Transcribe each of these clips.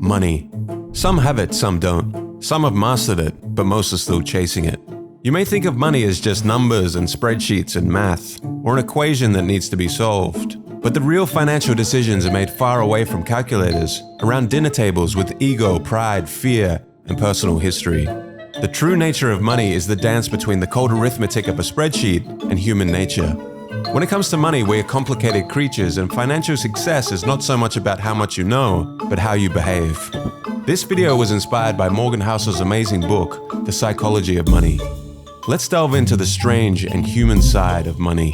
Money. Some have it, some don't. Some have mastered it, but most are still chasing it. You may think of money as just numbers and spreadsheets and math, or an equation that needs to be solved. But the real financial decisions are made far away from calculators, around dinner tables with ego, pride, fear, and personal history. The true nature of money is the dance between the cold arithmetic of a spreadsheet and human nature. When it comes to money, we are complicated creatures, and financial success is not so much about how much you know, but how you behave. This video was inspired by Morgan Housel's amazing book, The Psychology of Money. Let's delve into the strange and human side of money.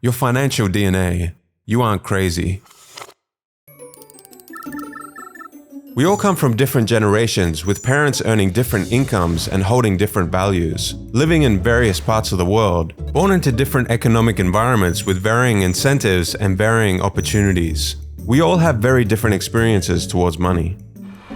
Your financial DNA. You aren't crazy. We all come from different generations, with parents earning different incomes and holding different values, living in various parts of the world, born into different economic environments with varying incentives and varying opportunities. We all have very different experiences towards money.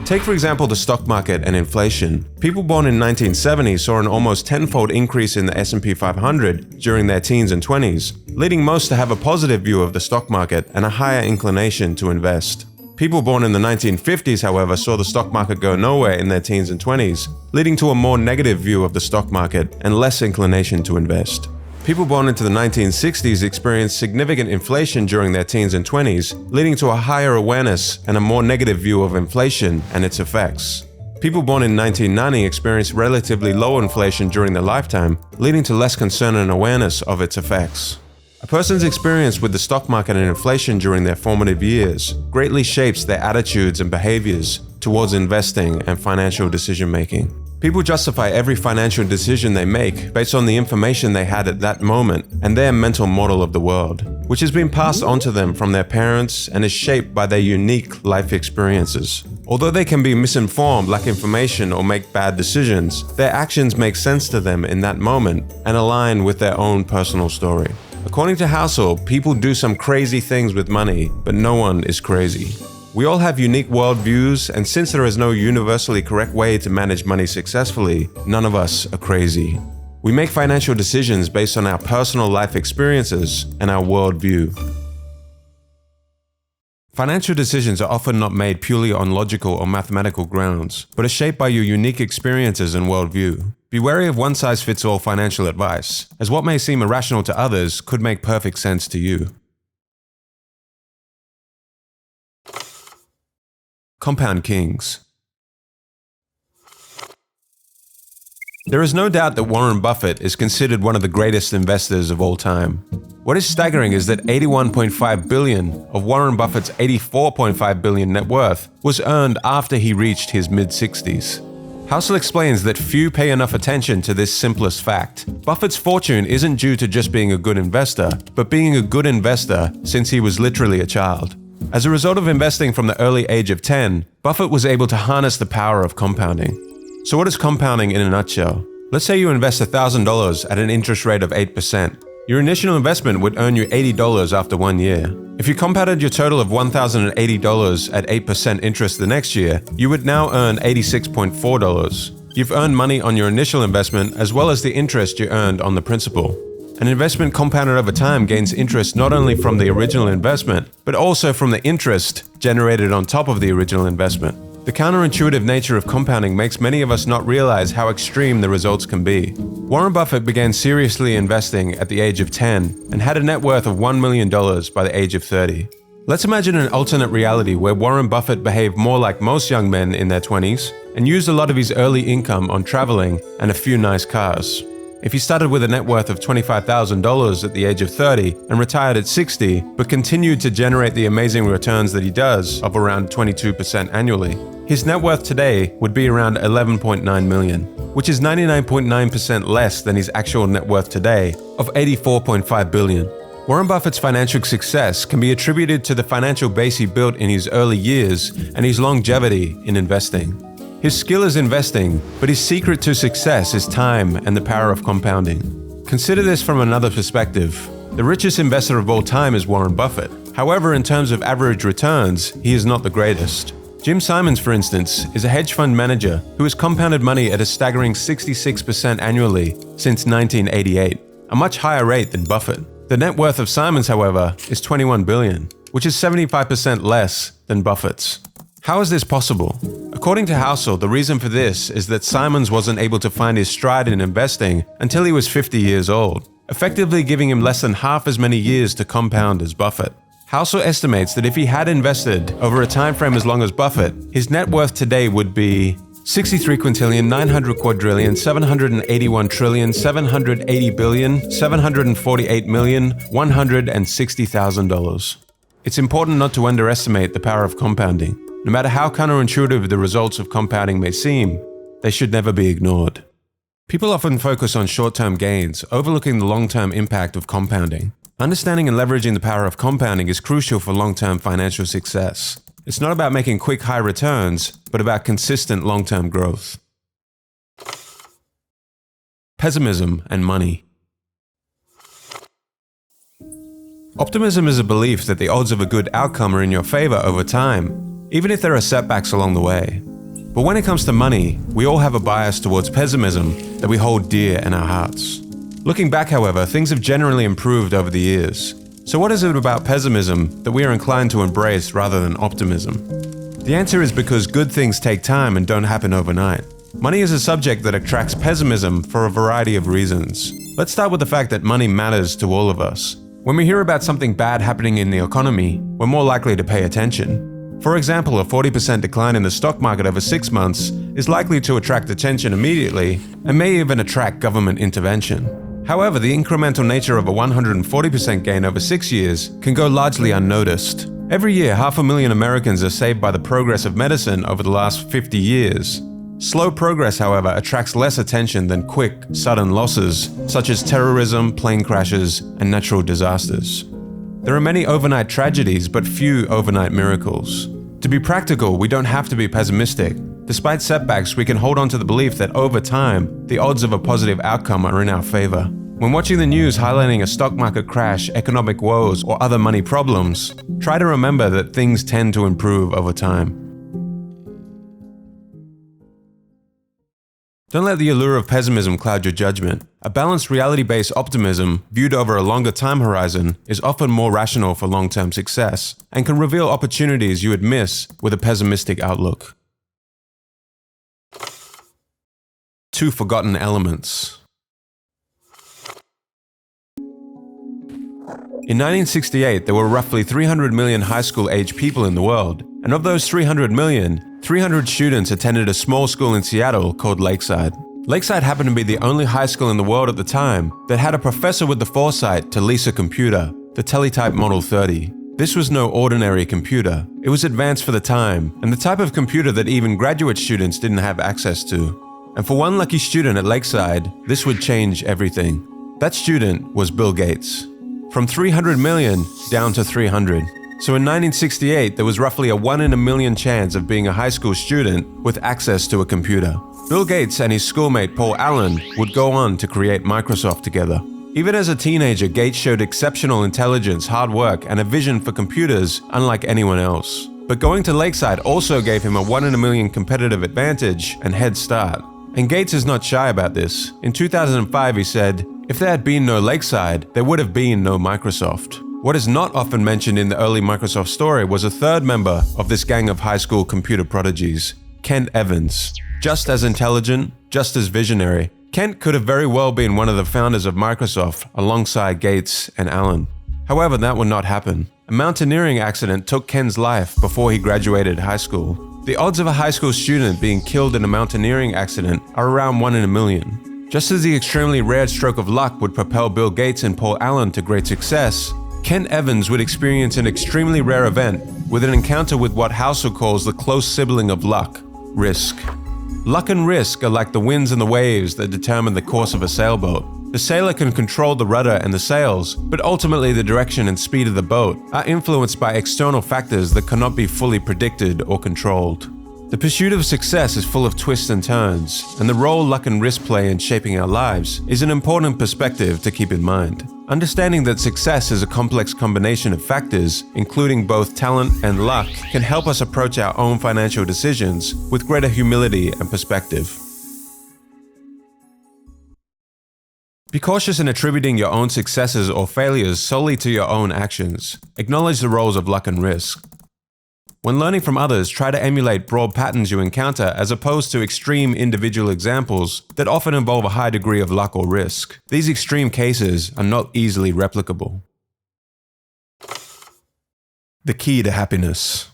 Take for example the stock market and inflation. People born in 1970 saw an almost tenfold increase in the S&P 500 during their teens and 20s, leading most to have a positive view of the stock market and a higher inclination to invest. People born in the 1950s, however, saw the stock market go nowhere in their teens and 20s, leading to a more negative view of the stock market and less inclination to invest. People born into the 1960s experienced significant inflation during their teens and 20s, leading to a higher awareness and a more negative view of inflation and its effects. People born in 1990 experienced relatively low inflation during their lifetime, leading to less concern and awareness of its effects. A person's experience with the stock market and inflation during their formative years greatly shapes their attitudes and behaviors towards investing and financial decision-making. People justify every financial decision they make based on the information they had at that moment and their mental model of the world, which has been passed on to them from their parents and is shaped by their unique life experiences. Although they can be misinformed, lack information, or make bad decisions, their actions make sense to them in that moment and align with their own personal story. According to Housel, people do some crazy things with money, but no one is crazy. We all have unique worldviews, and since there is no universally correct way to manage money successfully, none of us are crazy. We make financial decisions based on our personal life experiences and our worldview. Financial decisions are often not made purely on logical or mathematical grounds, but are shaped by your unique experiences and worldview. Be wary of one-size-fits-all financial advice, as what may seem irrational to others could make perfect sense to you. Compound Kings. There is no doubt that Warren Buffett is considered one of the greatest investors of all time. What is staggering is that $81.5 billion of Warren Buffett's $84.5 billion net worth was earned after he reached his mid-60s. Housel explains that few pay enough attention to this simplest fact. Buffett's fortune isn't due to just being a good investor, but being a good investor since he was literally a child. As a result of investing from the early age of 10, Buffett was able to harness the power of compounding. So what is compounding in a nutshell? Let's say you invest $1,000 at an interest rate of 8%. Your initial investment would earn you $80 after 1 year. If you compounded your total of $1,080 at 8% interest the next year, you would now earn $86.4. You've earned money on your initial investment as well as the interest you earned on the principal. An investment compounded over time gains interest not only from the original investment, but also from the interest generated on top of the original investment. The counterintuitive nature of compounding makes many of us not realize how extreme the results can be. Warren Buffett began seriously investing at the age of 10 and had a net worth of $1 million by the age of 30. Let's imagine an alternate reality where Warren Buffett behaved more like most young men in their 20s and used a lot of his early income on traveling and a few nice cars. If he started with a net worth of $25,000 at the age of 30 and retired at 60, but continued to generate the amazing returns that he does of around 22% annually, his net worth today would be around $11.9 million, which is 99.9% less than his actual net worth today of $84.5 billion. Warren Buffett's financial success can be attributed to the financial base he built in his early years and his longevity in investing. His skill is investing, but his secret to success is time and the power of compounding. Consider this from another perspective. The richest investor of all time is Warren Buffett. However, in terms of average returns, he is not the greatest. Jim Simons, for instance, is a hedge fund manager who has compounded money at a staggering 66% annually since 1988. a much higher rate than Buffett. The net worth of Simons, however, is $21 billion, which is 75% less than Buffett's. How is this possible? According to Housel, the reason for this is that Simons wasn't able to find his stride in investing until he was 50 years old, effectively giving him less than half as many years to compound as Buffett. Housel estimates that if he had invested over a time frame as long as Buffett, his net worth today would be 63 quintillion, 900 quadrillion, 781 trillion, 780 billion, 748 million, $160,000. It's important not to underestimate the power of compounding. No matter how counterintuitive the results of compounding may seem, they should never be ignored. People often focus on short-term gains, overlooking the long-term impact of compounding. Understanding and leveraging the power of compounding is crucial for long-term financial success. It's not about making quick high returns, but about consistent long-term growth. Pessimism and money. Optimism is a belief that the odds of a good outcome are in your favor over time, even if there are setbacks along the way. But when it comes to money, we all have a bias towards pessimism that we hold dear in our hearts. Looking back, however, things have generally improved over the years. So what is it about pessimism that we are inclined to embrace rather than optimism? The answer is because good things take time and don't happen overnight. Money is a subject that attracts pessimism for a variety of reasons. Let's start with the fact that money matters to all of us. When we hear about something bad happening in the economy, we're more likely to pay attention. For example, a 40% decline in the stock market over 6 months is likely to attract attention immediately and may even attract government intervention. However, the incremental nature of a 140% gain over 6 years can go largely unnoticed. Every year, 500,000 Americans are saved by the progress of medicine over the last 50 years. Slow progress, however, attracts less attention than quick, sudden losses, such as terrorism, plane crashes, and natural disasters. There are many overnight tragedies, but few overnight miracles. To be practical, we don't have to be pessimistic. Despite setbacks, we can hold on to the belief that over time, the odds of a positive outcome are in our favor. When watching the news highlighting a stock market crash, economic woes, or other money problems, try to remember that things tend to improve over time. Don't let the allure of pessimism cloud your judgment. A balanced reality-based optimism, viewed over a longer time horizon, is often more rational for long-term success and can reveal opportunities you would miss with a pessimistic outlook. 2 forgotten elements. In 1968, there were roughly 300 million high school-age people in the world, and of those 300 million, 300 students attended a small school in Seattle called Lakeside. Lakeside happened to be the only high school in the world at the time that had a professor with the foresight to lease a computer, the Teletype Model 30. This was no ordinary computer. It was advanced for the time, and the type of computer that even graduate students didn't have access to. And for one lucky student at Lakeside, this would change everything. That student was Bill Gates. From 300 million down to 300. So in 1968, there was roughly a 1 in a million chance of being a high school student with access to a computer. Bill Gates and his schoolmate Paul Allen would go on to create Microsoft together. Even as a teenager, Gates showed exceptional intelligence, hard work, and a vision for computers unlike anyone else. But going to Lakeside also gave him a 1 in a million competitive advantage and head start. And Gates is not shy about this. In 2005, he said, "If there had been no Lakeside, there would have been no Microsoft." What is not often mentioned in the early Microsoft story was a third member of this gang of high school computer prodigies, Kent Evans. Just as intelligent, just as visionary, Kent could have very well been one of the founders of Microsoft alongside Gates and Allen. However, that would not happen. A mountaineering accident took Kent's life before he graduated high school. The odds of a high school student being killed in a mountaineering accident are around 1 in a million. Just as the extremely rare stroke of luck would propel Bill Gates and Paul Allen to great success, Kent Evans would experience an extremely rare event with an encounter with what Housel calls the close sibling of luck, risk. Luck and risk are like the winds and the waves that determine the course of a sailboat. The sailor can control the rudder and the sails, but ultimately the direction and speed of the boat are influenced by external factors that cannot be fully predicted or controlled. The pursuit of success is full of twists and turns, and the role luck and risk play in shaping our lives is an important perspective to keep in mind. Understanding that success is a complex combination of factors, including both talent and luck, can help us approach our own financial decisions with greater humility and perspective. Be cautious in attributing your own successes or failures solely to your own actions. Acknowledge the roles of luck and risk. When learning from others, try to emulate broad patterns you encounter as opposed to extreme individual examples that often involve a high degree of luck or risk. These extreme cases are not easily replicable. The key to happiness.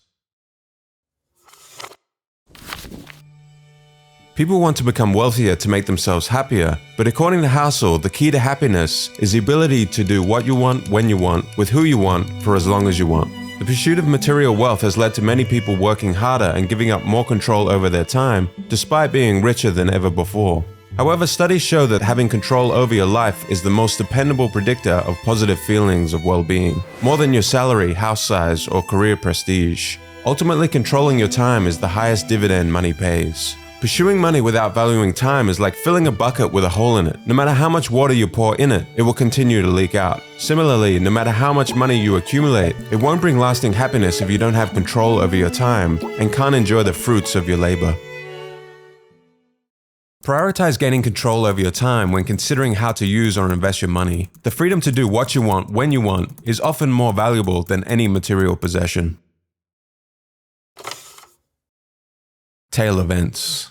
People want to become wealthier to make themselves happier, but according to Housel, the key to happiness is the ability to do what you want, when you want, with who you want, for as long as you want. The pursuit of material wealth has led to many people working harder and giving up more control over their time, despite being richer than ever before. However, studies show that having control over your life is the most dependable predictor of positive feelings of well-being, more than your salary, house size, or career prestige. Ultimately, controlling your time is the highest dividend money pays. Pursuing money without valuing time is like filling a bucket with a hole in it. No matter how much water you pour in it, it will continue to leak out. Similarly, no matter how much money you accumulate, it won't bring lasting happiness if you don't have control over your time and can't enjoy the fruits of your labor. Prioritize gaining control over your time when considering how to use or invest your money. The freedom to do what you want, when you want, is often more valuable than any material possession. Tail events.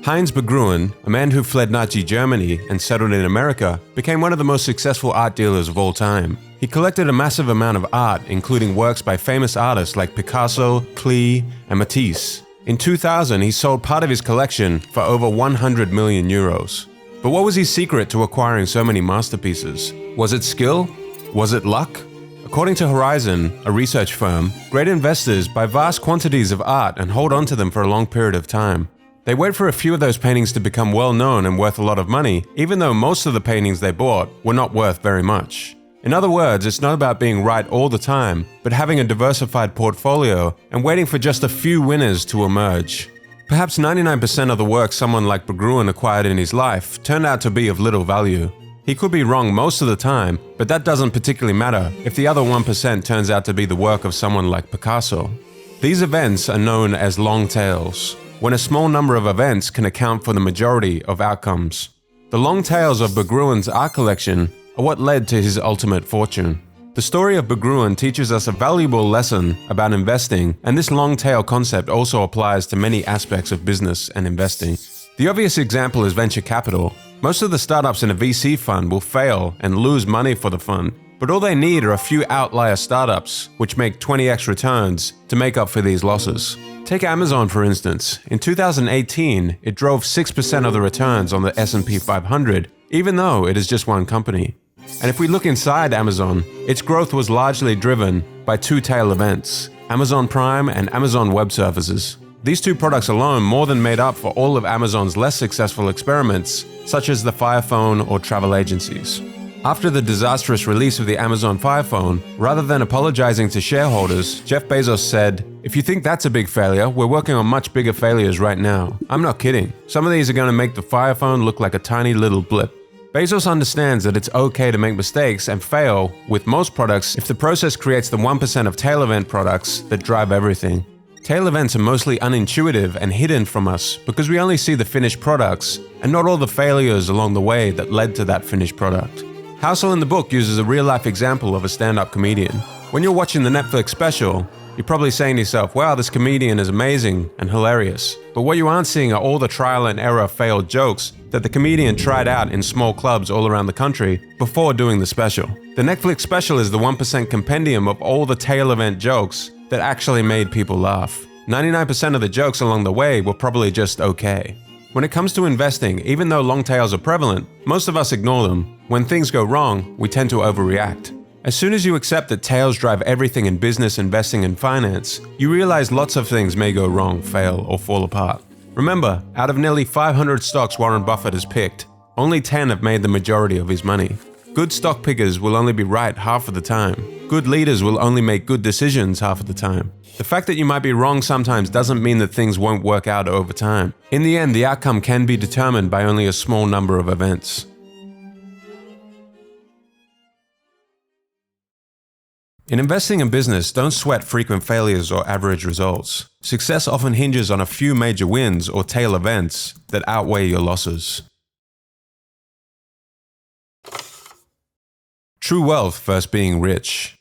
Heinz Berggruen, a man who fled Nazi Germany and settled in America, became one of the most successful art dealers of all time. He collected a massive amount of art, including works by famous artists like Picasso, Klee, and Matisse. In 2000, he sold part of his collection for over 100 million euros. But what was his secret to acquiring so many masterpieces? Was it skill? Was it luck? According to Horizon, a research firm, great investors buy vast quantities of art and hold on to them for a long period of time. They wait for a few of those paintings to become well known and worth a lot of money, even though most of the paintings they bought were not worth very much. In other words, it's not about being right all the time, but having a diversified portfolio and waiting for just a few winners to emerge. Perhaps 99% of the work someone like Berggruen acquired in his life turned out to be of little value. He could be wrong most of the time, but that doesn't particularly matter if the other 1% turns out to be the work of someone like Picasso. These events are known as long tails, when a small number of events can account for the majority of outcomes. The long tails of Berggruen's art collection are what led to his ultimate fortune. The story of Berggruen teaches us a valuable lesson about investing, and this long tail concept also applies to many aspects of business and investing. The obvious example is venture capital. Most of the startups in a VC fund will fail and lose money for the fund, but all they need are a few outlier startups which make 20x returns to make up for these losses. Take Amazon for instance. In 2018, it drove 6% of the returns on the S&P 500, even though it is just one company. And if we look inside Amazon, its growth was largely driven by two tail events, Amazon Prime and Amazon Web Services. These two products alone more than made up for all of Amazon's less successful experiments, such as the Fire Phone or travel agencies. After the disastrous release of the Amazon Fire Phone, rather than apologizing to shareholders, Jeff Bezos said, "If you think that's a big failure, we're working on much bigger failures right now. I'm not kidding. Some of these are going to make the Fire Phone look like a tiny little blip." Bezos understands that it's okay to make mistakes and fail with most products if the process creates the 1% of tail event products that drive everything. Tail events are mostly unintuitive and hidden from us because we only see the finished products and not all the failures along the way that led to that finished product. Housel in the book uses a real-life example of a stand-up comedian. When you're watching the Netflix special, you're probably saying to yourself, wow, this comedian is amazing and hilarious. But what you aren't seeing are all the trial and error failed jokes that the comedian tried out in small clubs all around the country before doing the special. The Netflix special is the 1% compendium of all the tail event jokes that actually made people laugh. 99% of the jokes along the way were probably just okay. When it comes to investing, even though long tails are prevalent, most of us ignore them. When things go wrong, we tend to overreact. As soon as you accept that tails drive everything in business, investing, and finance, you realize lots of things may go wrong, fail, or fall apart. Remember, out of nearly 500 stocks Warren Buffett has picked, only 10 have made the majority of his money. Good stock pickers will only be right half of the time. Good leaders will only make good decisions half of the time. The fact that you might be wrong sometimes doesn't mean that things won't work out over time. In the end, the outcome can be determined by only a small number of events. In investing in business, don't sweat frequent failures or average results. Success often hinges on a few major wins or tail events that outweigh your losses. True wealth versus being rich.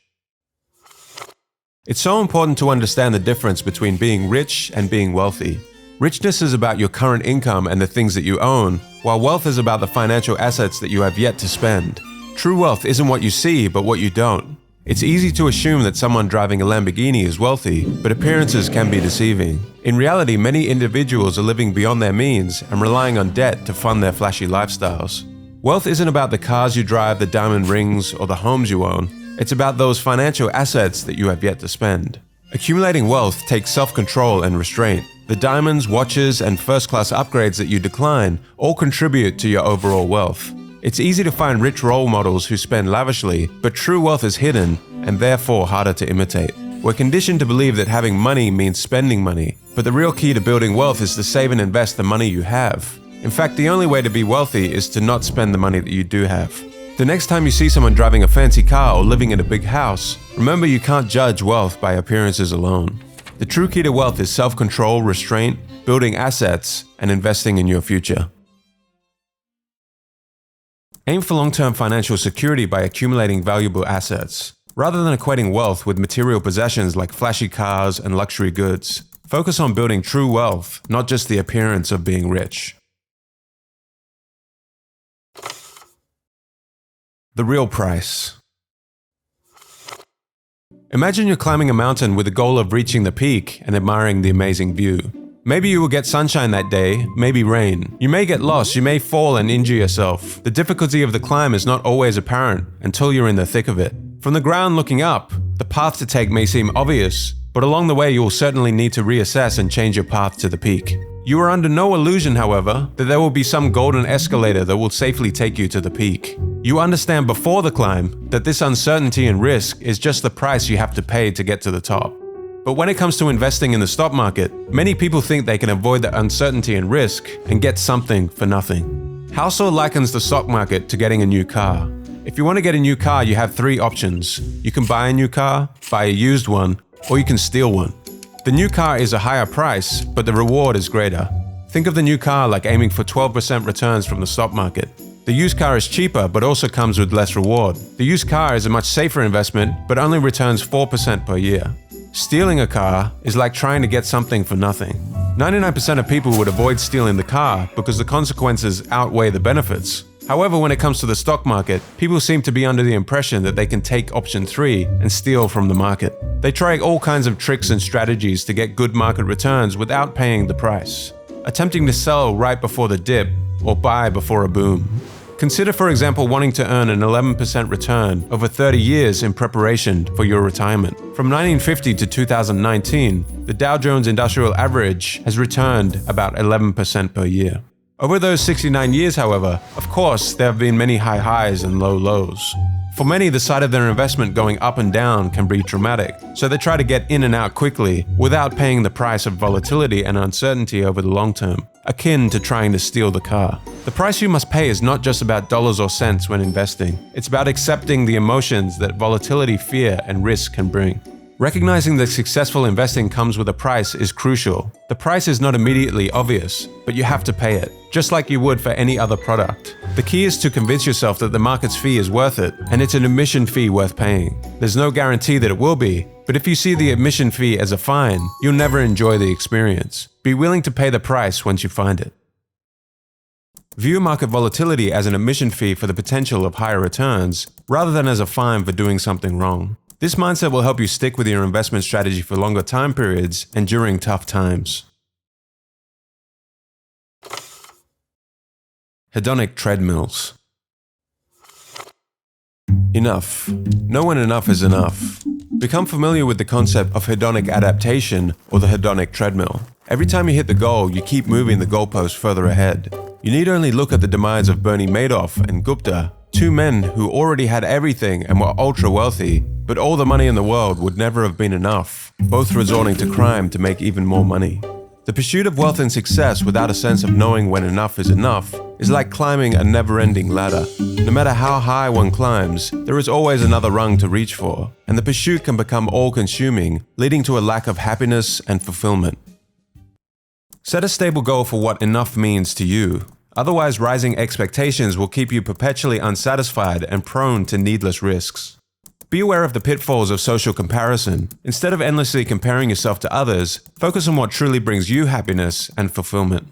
It's so important to understand the difference between being rich and being wealthy. Richness is about your current income and the things that you own, while wealth is about the financial assets that you have yet to spend. True wealth isn't what you see, but what you don't. It's easy to assume that someone driving a Lamborghini is wealthy, but appearances can be deceiving. In reality, many individuals are living beyond their means and relying on debt to fund their flashy lifestyles. Wealth isn't about the cars you drive, the diamond rings, or the homes you own. It's about those financial assets that you have yet to spend. Accumulating wealth takes self-control and restraint. The diamonds, watches, and first-class upgrades that you decline all contribute to your overall wealth. It's easy to find rich role models who spend lavishly, but true wealth is hidden and therefore harder to imitate. We're conditioned to believe that having money means spending money, but the real key to building wealth is to save and invest the money you have. In fact, the only way to be wealthy is to not spend the money that you do have. The next time you see someone driving a fancy car or living in a big house, remember you can't judge wealth by appearances alone. The true key to wealth is self-control, restraint, building assets, and investing in your future. Aim for long-term financial security by accumulating valuable assets. Rather than equating wealth with material possessions like flashy cars and luxury goods, focus on building true wealth, not just the appearance of being rich. The real price. Imagine you're climbing a mountain with the goal of reaching the peak and admiring the amazing view. Maybe you will get sunshine that day, maybe rain. You may get lost, you may fall and injure yourself. The difficulty of the climb is not always apparent until you're in the thick of it. From the ground looking up, the path to take may seem obvious, but along the way you will certainly need to reassess and change your path to the peak. You are under no illusion, however, that there will be some golden escalator that will safely take you to the peak. You understand before the climb that this uncertainty and risk is just the price you have to pay to get to the top. But when it comes to investing in the stock market, many people think they can avoid the uncertainty and risk and get something for nothing. Housel likens the stock market to getting a new car. If you want to get a new car, you have three options. You can buy a new car, buy a used one, or you can steal one. The new car is a higher price, but the reward is greater. Think of the new car like aiming for 12% returns from the stock market. The used car is cheaper, but also comes with less reward. The used car is a much safer investment, but only returns 4% per year. Stealing a car is like trying to get something for nothing. 99% of people would avoid stealing the car because the consequences outweigh the benefits. However, when it comes to the stock market, people seem to be under the impression that they can take option 3 and steal from the market. They try all kinds of tricks and strategies to get good market returns without paying the price, attempting to sell right before the dip or buy before a boom. Consider, for example, wanting to earn an 11% return over 30 years in preparation for your retirement. From 1950 to 2019, the Dow Jones Industrial Average has returned about 11% per year. Over those 69 years, however, of course, there have been many high highs and low lows. For many, the sight of their investment going up and down can be traumatic, so they try to get in and out quickly without paying the price of volatility and uncertainty over the long term, akin to trying to steal the car. The price you must pay is not just about dollars or cents when investing. It's about accepting the emotions that volatility, fear, and risk can bring. Recognizing that successful investing comes with a price is crucial. The price is not immediately obvious, but you have to pay it, just like you would for any other product. The key is to convince yourself that the market's fee is worth it, and it's an admission fee worth paying. There's no guarantee that it will be, but if you see the admission fee as a fine, you'll never enjoy the experience. Be willing to pay the price once you find it. View market volatility as an admission fee for the potential of higher returns, rather than as a fine for doing something wrong. This mindset will help you stick with your investment strategy for longer time periods and during tough times. Hedonic treadmills. Enough. No when enough is enough. Become familiar with the concept of hedonic adaptation or the hedonic treadmill. Every time you hit the goal, you keep moving the goalpost further ahead. You need only look at the demise of Bernie Madoff and Gupta, two men who already had everything and were ultra wealthy, but all the money in the world would never have been enough, both resorting to crime to make even more money. The pursuit of wealth and success without a sense of knowing when enough is enough is like climbing a never-ending ladder. No matter how high one climbs, there is always another rung to reach for, and the pursuit can become all-consuming, leading to a lack of happiness and fulfillment. Set a stable goal for what enough means to you. Otherwise, rising expectations will keep you perpetually unsatisfied and prone to needless risks. Be aware of the pitfalls of social comparison. Instead of endlessly comparing yourself to others, focus on what truly brings you happiness and fulfillment.